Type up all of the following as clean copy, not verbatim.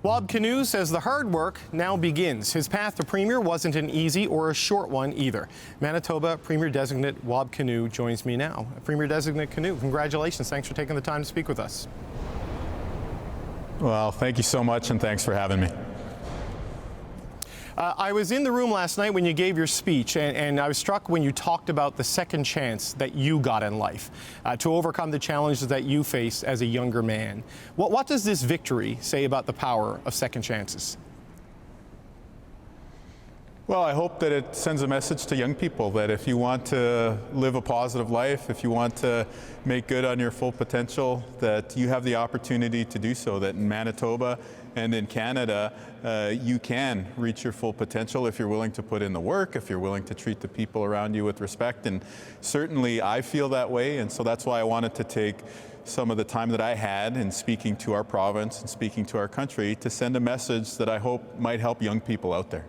Wab Kinew says the hard work now begins. His path to Premier wasn't an easy or a short one either. Manitoba Premier-designate Wab Kinew joins me now. Premier-designate Kinew, congratulations. Thanks for taking the time to speak with us. Well, thank you so much, and thanks for having me. I was in the room last night when you gave your speech, and I was struck when you talked about the second chance that you got in life to overcome the challenges that you faced as a younger man. What does this victory say about the power of second chances? Well, I hope that it sends a message to young people that if you want to live a positive life, if you want to make good on your full potential, that you have the opportunity to do so, that in Manitoba and in Canada, you can reach your full potential if you're willing to put in the work, if you're willing to treat the people around you with respect. And certainly I feel that way, and so that's why I wanted to take some of the time that I had in speaking to our province and speaking to our country to send a message that I hope might help young people out there.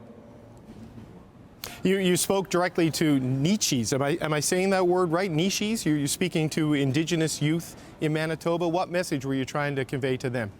You spoke directly to niches. Am I saying that word right? Niches? You're speaking to Indigenous youth in Manitoba. What message were you trying to convey to them?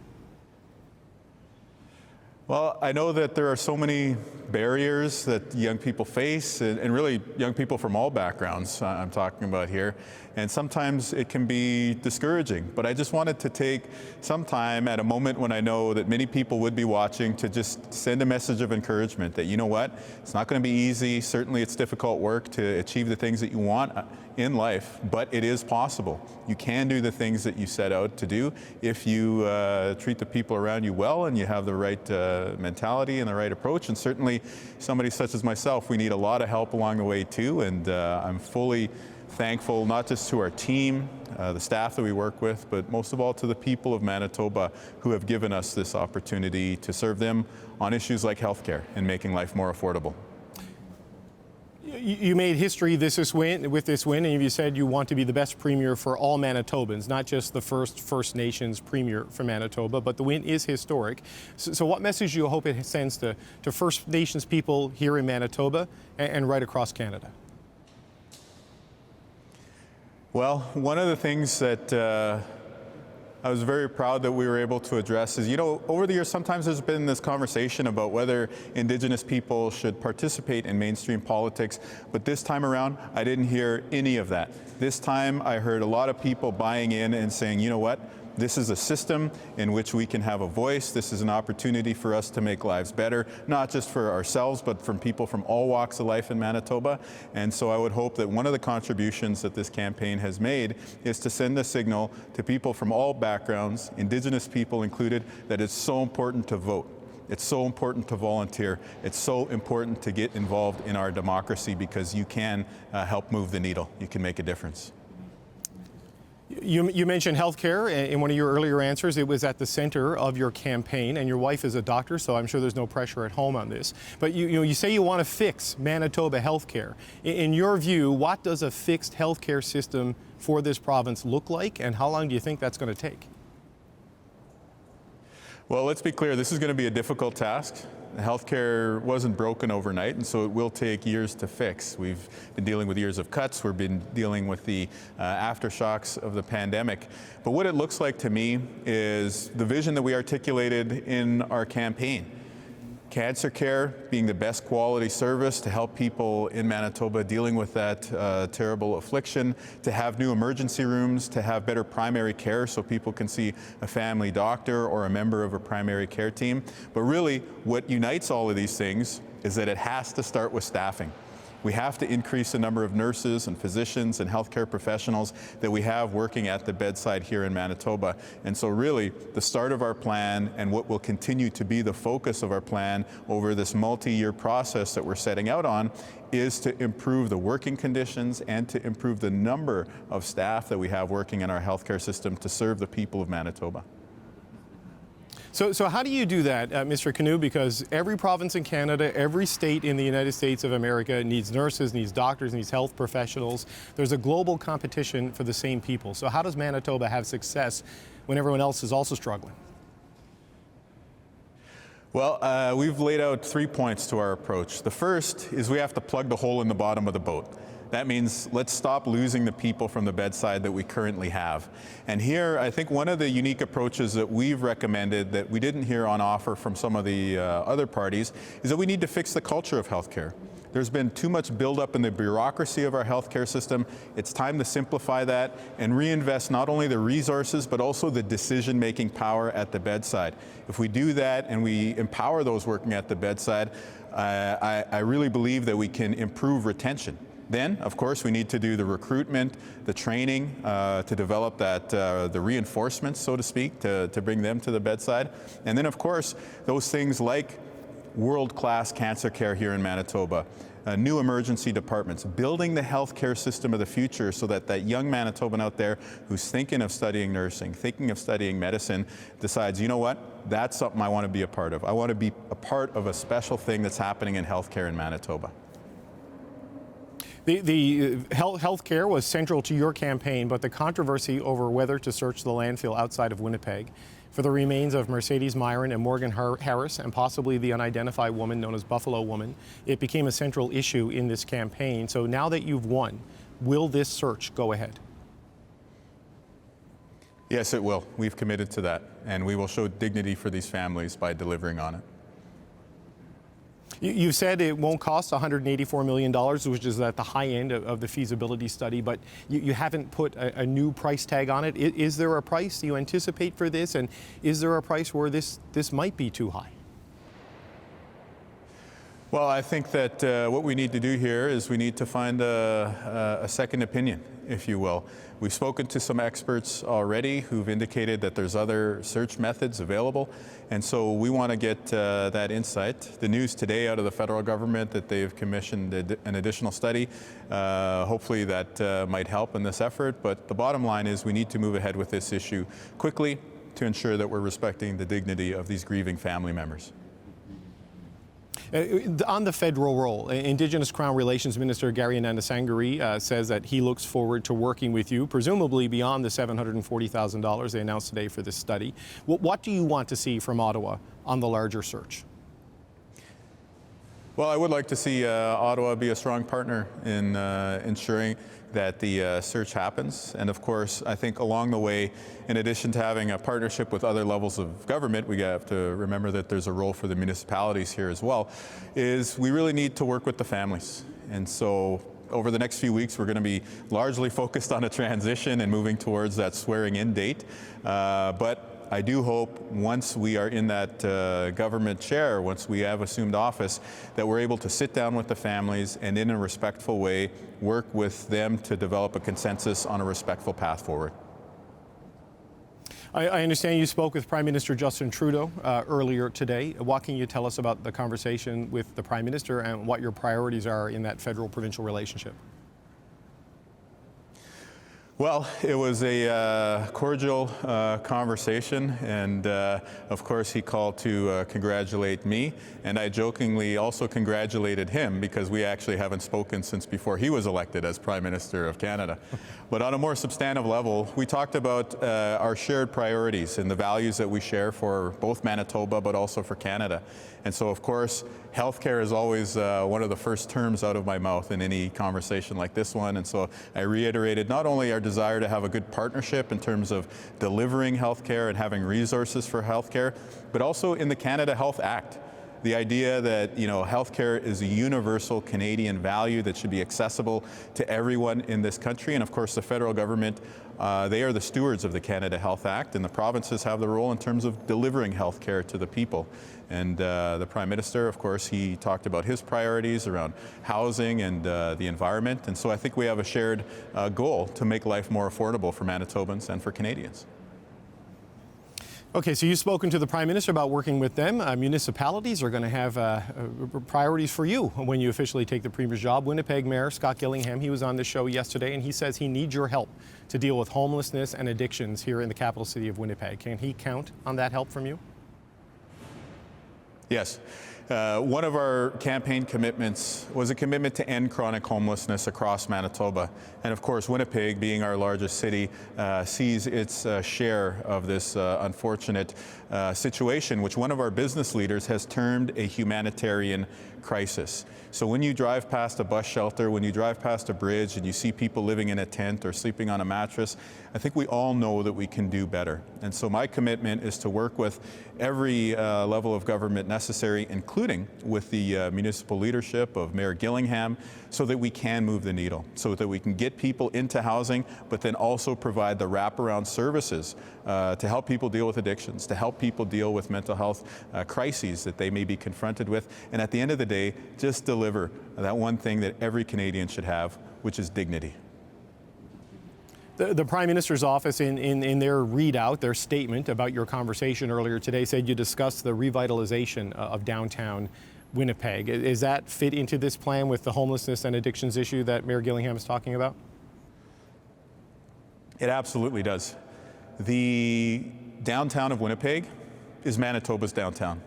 Well, I know that there are so many barriers that young people face, and really young people from all backgrounds I'm talking about here, and sometimes it can be discouraging. But I just wanted to take some time at a moment when I know that many people would be watching to just send a message of encouragement that, you know what, it's not going to be easy. Certainly it's difficult work to achieve the things that you want in life, but it is possible. You can do the things that you set out to do if you treat the people around you well and you have the right mentality and the right approach. And certainly somebody such as myself, we need a lot of help along the way too, and I'm fully thankful not just to our team, the staff that we work with, but most of all to the people of Manitoba who have given us this opportunity to serve them on issues like healthcare and making life more affordable. You made history with this win, and you said you want to be the best premier for all Manitobans, not just the First Nations premier for Manitoba, but the win is historic. So what message do you hope it sends to First Nations people here in Manitoba and right across Canada? Well, one of the things that I was very proud that we were able to address is, you know, over the years sometimes there's been this conversation about whether Indigenous people should participate in mainstream politics, but this time around I didn't hear any of that. This time I heard a lot of people buying in and saying, you know what, this is a system in which we can have a voice. This is an opportunity for us to make lives better, not just for ourselves, but from people from all walks of life in Manitoba. And so I would hope that one of the contributions that this campaign has made is to send a signal to people from all backgrounds, Indigenous people included, that it's so important to vote. It's so important to volunteer. It's so important to get involved in our democracy because you can help move the needle. You can make a difference. You mentioned healthcare in one of your earlier answers. It was at the center of your campaign, and your wife is a doctor, so I'm sure there's no pressure at home on this. But you say you want to fix Manitoba healthcare. In your view, what does a fixed healthcare system for this province look like, and how long do you think that's going to take? Well, let's be clear, this is going to be a difficult task. Healthcare wasn't broken overnight, and so it will take years to fix. We've been dealing with years of cuts. We've been dealing with the aftershocks of the pandemic. But what it looks like to me is the vision that we articulated in our campaign. Cancer care being the best quality service to help people in Manitoba dealing with that terrible affliction, to have new emergency rooms, to have better primary care so people can see a family doctor or a member of a primary care team. But really, what unites all of these things is that it has to start with staffing. We have to increase the number of nurses and physicians and healthcare professionals that we have working at the bedside here in Manitoba. And so really, the start of our plan and what will continue to be the focus of our plan over this multi-year process that we're setting out on is to improve the working conditions and to improve the number of staff that we have working in our healthcare system to serve the people of Manitoba. So how do you do that, Mr. Kinew? Because every province in Canada, every state in the United States of America needs nurses, needs doctors, needs health professionals. There's a global competition for the same people. So how does Manitoba have success when everyone else is also struggling? Well, we've laid out 3 points to our approach. The first is we have to plug the hole in the bottom of the boat. That means let's stop losing the people from the bedside that we currently have. And here, I think one of the unique approaches that we've recommended that we didn't hear on offer from some of the other parties is that we need to fix the culture of healthcare. There's been too much buildup in the bureaucracy of our healthcare system. It's time to simplify that and reinvest not only the resources, but also the decision-making power at the bedside. If we do that and we empower those working at the bedside, I really believe that we can improve retention. Then, of course, we need to do the recruitment, the training to develop that, the reinforcements, so to speak, to bring them to the bedside. And then, of course, those things like world-class cancer care here in Manitoba, new emergency departments, building the healthcare system of the future so that that young Manitoban out there who's thinking of studying nursing, thinking of studying medicine, decides, you know what, that's something I want to be a part of. I want to be a part of a special thing that's happening in healthcare in Manitoba. The healthcare was central to your campaign, but the controversy over whether to search the landfill outside of Winnipeg for the remains of Marcedes, Myran, and Morgan Harris, and possibly the unidentified woman known as Buffalo Woman, it became a central issue in this campaign. So now that you've won, will this search go ahead? Yes, it will. We've committed to that, and we will show dignity for these families by delivering on it. You said it won't cost $184 million, which is at the high end of the feasibility study, but you haven't put a new price tag on it. Is there a price you anticipate for this, and is there a price where this might be too high? Well, I think that what we need to do here is we need to find a second opinion, if you will. We've spoken to some experts already who've indicated that there's other search methods available, and so we want to get that insight. The news today out of the federal government that they've commissioned an additional study, hopefully that might help in this effort, but the bottom line is we need to move ahead with this issue quickly to ensure that we're respecting the dignity of these grieving family members. On the federal role, Indigenous Crown Relations Minister Gary Anandasangari says that he looks forward to working with you, presumably beyond the $740,000 they announced today for this study. What do you want to see from Ottawa on the larger search? Well, I would like to see Ottawa be a strong partner in ensuring that the search happens. And of course, I think along the way, in addition to having a partnership with other levels of government, we have to remember that there's a role for the municipalities here as well, is we really need to work with the families. And so over the next few weeks, we're going to be largely focused on a transition and moving towards that swearing-in date. But I do hope once we are in that government chair, once we have assumed office, that we're able to sit down with the families and in a respectful way work with them to develop a consensus on a respectful path forward. I understand you spoke with Prime Minister Justin Trudeau earlier today. What can you tell us about the conversation with the Prime Minister and what your priorities are in that federal-provincial relationship? Well, it was a cordial conversation, and of course he called to congratulate me, and I jokingly also congratulated him because we actually haven't spoken since before he was elected as Prime Minister of Canada. But on a more substantive level, we talked about our shared priorities and the values that we share for both Manitoba but also for Canada. And so, of course, healthcare is always one of the first terms out of my mouth in any conversation like this one. And so I reiterated not only our desire to have a good partnership in terms of delivering healthcare and having resources for healthcare, but also in the Canada Health Act. The idea that, you know, healthcare is a universal Canadian value that should be accessible to everyone in this country. And of course, the federal government, they are the stewards of the Canada Health Act, and the provinces have the role in terms of delivering healthcare to the people. And the Prime Minister, of course, he talked about his priorities around housing and the environment. And so I think we have a shared goal to make life more affordable for Manitobans and for Canadians. Okay, so you've spoken to the Prime Minister about working with them. Municipalities are going to have priorities for you when you officially take the Premier's job. Winnipeg Mayor Scott Gillingham, he was on the show yesterday, and he says he needs your help to deal with homelessness and addictions here in the capital city of Winnipeg. Can he count on that help from you? Yes. One of our campaign commitments was a commitment to end chronic homelessness across Manitoba. And of course, Winnipeg, being our largest city, sees its share of this unfortunate situation, which one of our business leaders has termed a humanitarian crisis. So when you drive past a bus shelter, when you drive past a bridge and you see people living in a tent or sleeping on a mattress, I think we all know that we can do better. And so my commitment is to work with every level of government necessary, including with the municipal leadership of Mayor Gillingham, so that we can move the needle, so that we can get people into housing, but then also provide the wraparound services to help people deal with addictions, to help people deal with mental health crises that they may be confronted with, and at the end of the day, just deliver that one thing that every Canadian should have, which is dignity. The Prime Minister's office, in their readout, their statement about your conversation earlier today, said you discussed the revitalization of downtown Winnipeg. Is that fit into this plan with the homelessness and addictions issue that Mayor Gillingham is talking about? It absolutely does. The downtown of Winnipeg is Manitoba's downtown.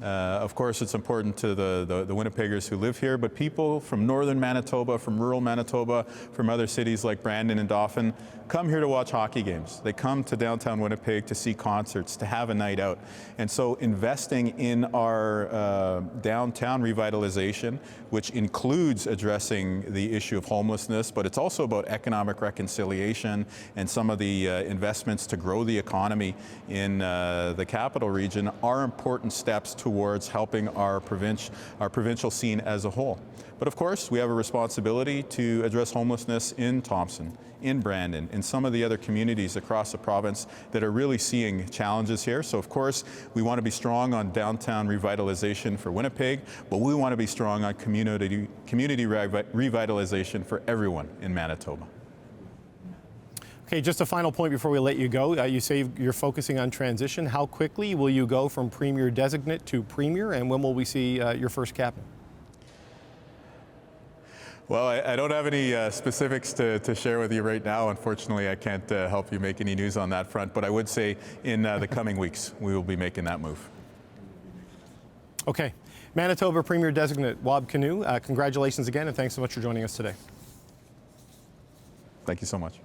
Of course, it's important to the Winnipeggers who live here, but people from northern Manitoba, from rural Manitoba, from other cities like Brandon and Dauphin, come here to watch hockey games. They come to downtown Winnipeg to see concerts, to have a night out. And so investing in our downtown revitalization, which includes addressing the issue of homelessness, but it's also about economic reconciliation and some of the investments to grow the economy in the capital region, are important steps towards helping our provincial scene as a whole. But of course, we have a responsibility to address homelessness in Thompson, in Brandon, in some of the other communities across the province that are really seeing challenges here. So of course, we want to be strong on downtown revitalization for Winnipeg, but we want to be strong on community revitalization for everyone in Manitoba. Okay, just a final point before we let you go. You say you're focusing on transition. How quickly will you go from premier-designate to premier, and when will we see your first cabinet? Well, I don't have any specifics to share with you right now. Unfortunately, I can't help you make any news on that front, but I would say in the coming weeks, we will be making that move. Okay. Manitoba Premier-designate Wab Kinew, congratulations again, and thanks so much for joining us today. Thank you so much.